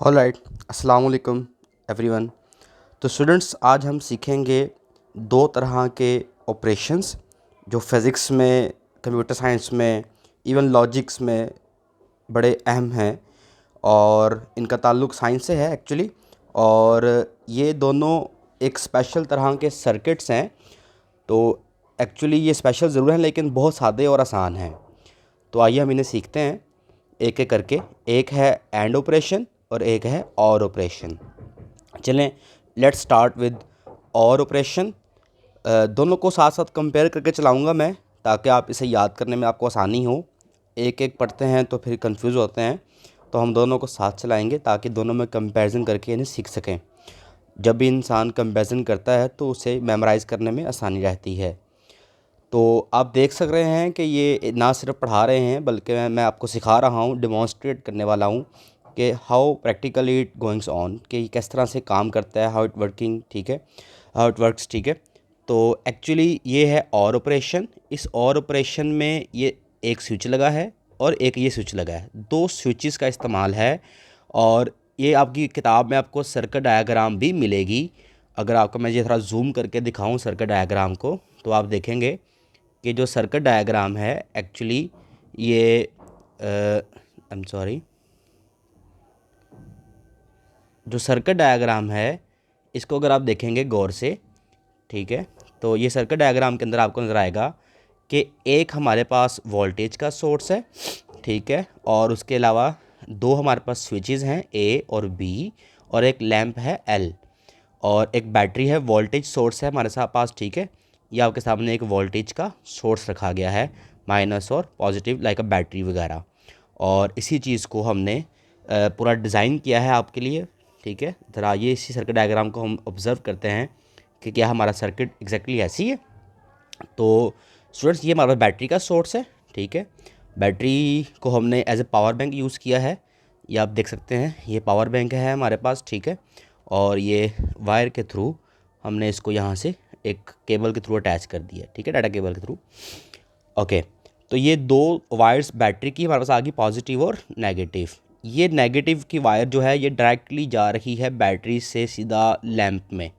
Alright, अस्सलाम वालेकुम everyone. तो स्टूडेंट्स, आज हम सीखेंगे दो तरह के ऑपरेशंस जो फिज़िक्स में, कंप्यूटर साइंस में, इवन लॉजिक्स में बड़े अहम हैं और इनका ताल्लुक़ साइंस से है एक्चुअली। और ये दोनों एक स्पेशल तरह के सर्किट्स हैं। तो एक्चुअली ये स्पेशल ज़रूर हैं लेकिन बहुत सादे और आसान हैं। तो आइए हम इन्हें सीखते हैं एक एक करके। एक है एंड ऑपरेशन और एक है और ऑपरेशन। चलें, लेट्स स्टार्ट विद और ऑपरेशन। दोनों को साथ साथ कंपेयर करके चलाऊंगा मैं, ताकि आप इसे याद करने में आपको आसानी हो। एक एक पढ़ते हैं तो फिर कंफ्यूज होते हैं, तो हम दोनों को साथ चलाएंगे ताकि दोनों में कंपैरिजन करके इन्हें सीख सकें। जब भी इंसान कंपैरिजन करता है तो उसे मेमोराइज़ करने में आसानी रहती है। तो आप देख सक रहे हैं कि ये ना सिर्फ पढ़ा रहे हैं बल्कि मैं आपको सिखा रहा हूँ, डिमॉन्स्ट्रेट करने वाला हूँ कि how practically it goings on, कि किस तरह से काम करता है, हाउ इट वर्किंग, ठीक है, हाउ इट वर्क्स, ठीक है। तो एक्चुअली ये है और ऑपरेशन। इस और ऑपरेशन में ये एक स्विच लगा है और एक ये स्विच लगा है, दो स्विचेस का इस्तेमाल है। और ये आपकी किताब में आपको सर्किट डायग्राम भी मिलेगी। अगर आपको मैं ये थोड़ा जूम करके दिखाऊं सर्किट डायग्राम को, तो आप देखेंगे कि जो सर्किट डायग्राम है एक्चुअली ये आई एम सॉरी, जो सर्किट डायग्राम है इसको अगर आप देखेंगे गौर से, ठीक है, तो ये सर्किट डायग्राम के अंदर आपको नज़र आएगा कि एक हमारे पास वोल्टेज का सोर्स है, ठीक है, और उसके अलावा दो हमारे पास स्विचेस हैं ए और बी, और एक लैंप है एल, और एक बैटरी है, वोल्टेज सोर्स है हमारे साथ पास, ठीक है। ये आपके सामने एक वोल्टेज का सोर्स रखा गया है, माइनस और पॉजिटिव, लाइक अ बैटरी वगैरह। और इसी चीज़ को हमने पूरा डिज़ाइन किया है आपके लिए, ठीक है। ज़रा ये इसी सर्किट डायग्राम को हम ऑब्ज़र्व करते हैं कि क्या हमारा सर्किट एग्जैक्टली ऐसी है। तो स्टूडेंट्स, ये हमारा बैटरी का सोर्स है, ठीक है। बैटरी को हमने as a power bank use किया है, ये आप देख सकते हैं, ये पावर बैंक है हमारे पास, ठीक है। और ये वायर के थ्रू हमने इसको यहाँ से एक केबल के थ्रू अटैच कर दिया, ठीक है, डाटा केबल के थ्रू। ओके, तो ये दो वायर्स बैटरी की हमारे पास आ गई, पॉजिटिव और नेगेटिव। ये नेगेटिव की वायर जो है ये डायरेक्टली जा रही है बैटरी से सीधा लैंप में।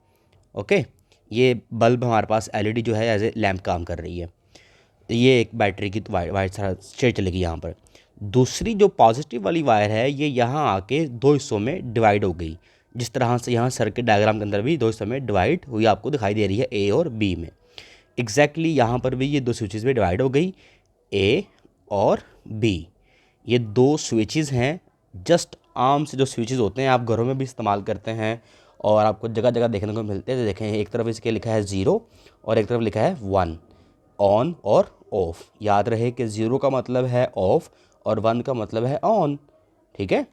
ओके, ये बल्ब हमारे पास एलईडी जो है एज ए लैंप काम कर रही है। तो ये एक बैटरी की वायर सारा स्ट्रेट चलेगी यहाँ पर। दूसरी जो पॉजिटिव वाली वायर है ये यहाँ आके दो हिस्सों में डिवाइड हो गई, जिस तरह से यहाँ सर्किट डायग्राम के अंदर भी दो हिस्सों में डिवाइड हुई आपको दिखाई दे रही है, ए और बी में। एग्जैक्टली यहाँ पर भी ये दो स्विचेस में डिवाइड हो गई, ए और बी। ये दो स्विचेस हैं, जस्ट आर्म से जो स्विचेस होते हैं आप घरों में भी इस्तेमाल करते हैं और आपको जगह जगह देखने को मिलते हैं। देखें, एक तरफ इसके लिखा है 0 और एक तरफ लिखा है 1, ऑन और ऑफ। याद रहे कि 0 का मतलब है ऑफ और 1 का मतलब है ऑन, ठीक है।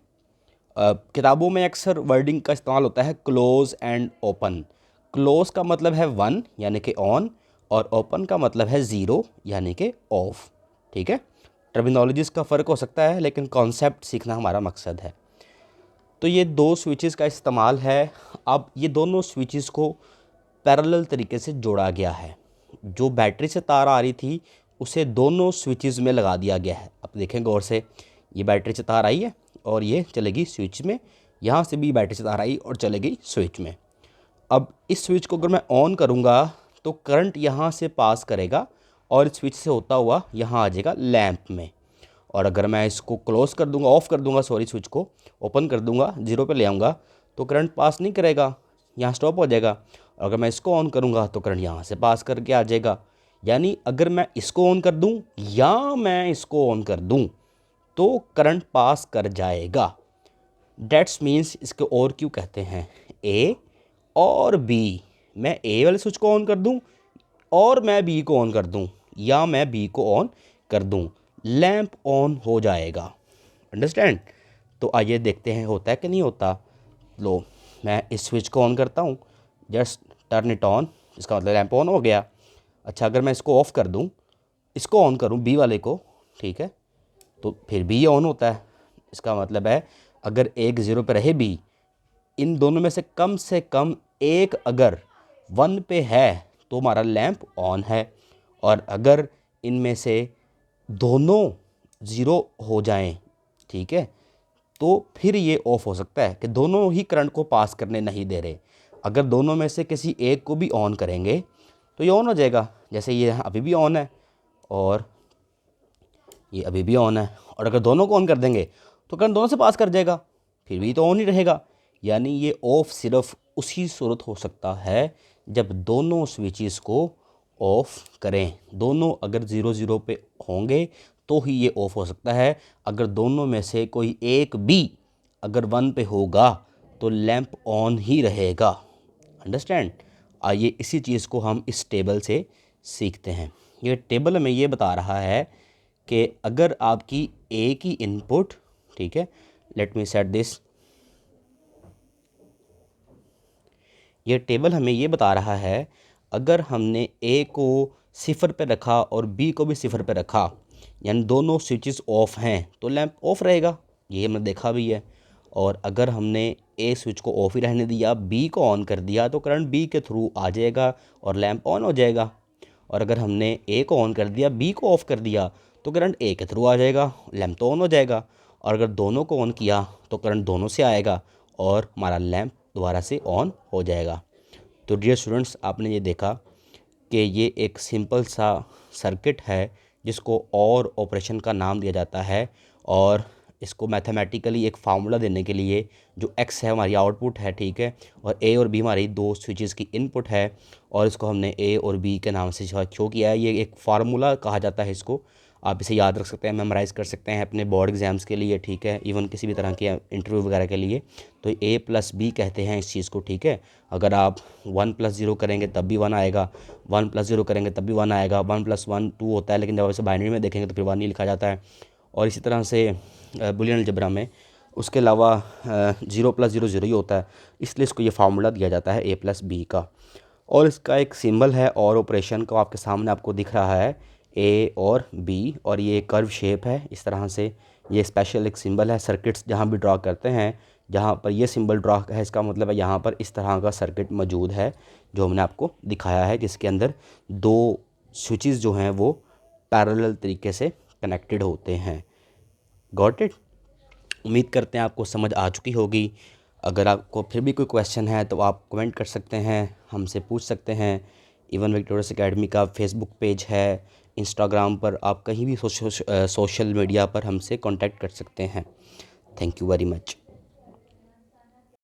किताबों में अक्सर वर्डिंग का इस्तेमाल होता है क्लोज एंड ओपन। क्लोज का मतलब है 1 यानी कि ऑन, और ओपन का मतलब है 0 यानी कि ऑफ, ठीक है। टर्मिनोलॉजीज़ का फ़र्क हो सकता है लेकिन कॉन्सेप्ट सीखना हमारा मकसद है। तो ये दो स्विचेस का इस्तेमाल है। अब ये दोनों स्विचेस को पैरेलल तरीके से जोड़ा गया है। जो बैटरी से तार आ रही थी उसे दोनों स्विचेस में लगा दिया गया है। अब देखें गौर से, ये बैटरी से तार आई है और ये चलेगी स्विच में, यहाँ से भी बैटरी से तार आई और चलेगी स्विच में। अब इस स्विच को अगर मैं ऑन करूँगा तो करंट यहाँ से पास करेगा और स्विच से होता हुआ यहाँ आ जाएगा लैंप में। और अगर मैं इसको क्लोज़ कर दूंगा, ऑफ़ कर दूंगा, सॉरी, स्विच को ओपन कर दूंगा, 0 पे ले आऊँगा, तो करंट पास नहीं करेगा, यहाँ स्टॉप हो जाएगा। और अगर मैं इसको ऑन करूँगा तो करंट यहाँ से पास करके आ जाएगा। यानी अगर मैं इसको ऑन कर दूँ या मैं इसको ऑन कर दूँ तो करंट पास कर जाएगा। डेट्स मीन्स इसको और क्यों कहते हैं, ए और बी। मैं ए वाले स्विच को ऑन कर दूं और मैं बी को ऑन कर दूं या मैं बी को ऑन कर दूं, लैंप ऑन हो जाएगा। अंडरस्टैंड? तो आइए देखते हैं होता है कि नहीं होता। लो, मैं इस स्विच को ऑन करता हूँ, जस्ट टर्न इट ऑन, इसका मतलब लैंप ऑन हो गया। अच्छा, अगर मैं इसको ऑफ़ कर दूँ, इसको ऑन करूँ बी वाले को, ठीक है, तो फिर भी ये ऑन होता है। इसका मतलब है अगर एक 0 पे रहे भी, इन दोनों में से कम एक अगर 1 पे है तो हमारा लैंप ऑन है। और अगर इनमें से दोनों 0 हो जाएं, ठीक है, तो फिर ये ऑफ हो सकता है कि दोनों ही करंट को पास करने नहीं दे रहे। अगर दोनों में से किसी एक को भी ऑन करेंगे तो ये ऑन हो जाएगा, जैसे ये अभी भी ऑन है और ये अभी भी ऑन है। और अगर दोनों को ऑन कर देंगे तो करंट दोनों से पास कर जाएगा, फिर भी तो ऑन ही रहेगा। यानी ये ऑफ सिर्फ उसी सूरत हो सकता है जब दोनों स्विचेस को ऑफ करें। दोनों अगर 0 0 पे होंगे तो ही ये ऑफ हो सकता है। अगर दोनों में से कोई एक भी अगर 1 पे होगा तो लैंप ऑन ही रहेगा। अंडरस्टैंड। आइए इसी चीज़ को हम इस टेबल से सीखते हैं। ये टेबल हमें ये बता रहा है कि अगर आपकी एक ही इनपुट, ठीक है, लेट मी सेट दिस। ये टेबल हमें ये बता रहा है अगर हमने ए को 0 पे रखा और बी को भी 0 पे रखा, यानी दोनों स्विचेस ऑफ हैं, तो लैंप ऑफ रहेगा। ये हमने देखा भी है। और अगर हमने ए स्विच को ऑफ ही रहने दिया, बी को ऑन कर दिया, तो करंट बी के थ्रू आ जाएगा और लैंप ऑन हो जाएगा। और अगर हमने ए को ऑन कर दिया, बी को ऑफ़ कर दिया, तो करंट ए के थ्रू आ जाएगा, लैंप तो ऑन हो जाएगा। और अगर दोनों को ऑन किया तो करंट दोनों से आएगा और हमारा लैंप दोबारा से ऑन हो जाएगा। तो डियर स्टूडेंट्स, आपने ये देखा कि ये एक सिंपल सा सर्किट है जिसको और ऑपरेशन का नाम दिया जाता है। और इसको मैथमेटिकली एक फार्मूला देने के लिए जो एक्स है हमारी आउटपुट है, ठीक है, और ए और बी हमारी दो स्विचेस की इनपुट है, और इसको हमने ए और बी के नाम से शो किया है। ये एक फार्मूला कहा जाता है इसको। आप इसे याद रख सकते हैं, मेमोराइज़ कर सकते हैं अपने बोर्ड एग्ज़ाम्स के लिए, ठीक है, इवन किसी भी तरह के इंटरव्यू वगैरह के लिए। तो ए प्लस बी कहते हैं इस चीज़ को, ठीक है। अगर आप 1 + 0 करेंगे तब भी 1 आएगा, 1 + 0 करेंगे तब भी 1 आएगा, 1 + 1 2 होता है, लेकिन जब इसे बाइनरी में देखेंगे तो फिर 1 ही लिखा जाता है। और इसी तरह से बुलियन अलजेब्रा में उसके अलावा 0 + 0 0 ही होता है, इसलिए इसको ये फार्मूला दिया जाता है ए प्लस बी का। और इसका एक सिंबल है और ऑपरेशन का आपके सामने आपको दिख रहा है, ए और बी, और ये कर्व शेप है इस तरह से। ये स्पेशल एक सिंबल है। सर्किट्स जहाँ भी ड्रा करते हैं, जहाँ पर ये सिंबल ड्रा है, इसका मतलब है यहाँ पर इस तरह का सर्किट मौजूद है जो हमने आपको दिखाया है, जिसके अंदर दो स्विचेस जो हैं वो पैरेलल तरीके से कनेक्टेड होते हैं। Got it. उम्मीद करते हैं आपको समझ आ चुकी होगी। अगर आपको फिर भी कोई क्वेश्चन है तो आप कमेंट कर सकते हैं, हमसे पूछ सकते हैं। इवन विक्टोरियस एकेडमी का फेसबुक पेज है, इंस्टाग्राम पर, आप कहीं भी सोशल मीडिया पर हमसे कांटेक्ट कर सकते हैं। Thank you very much.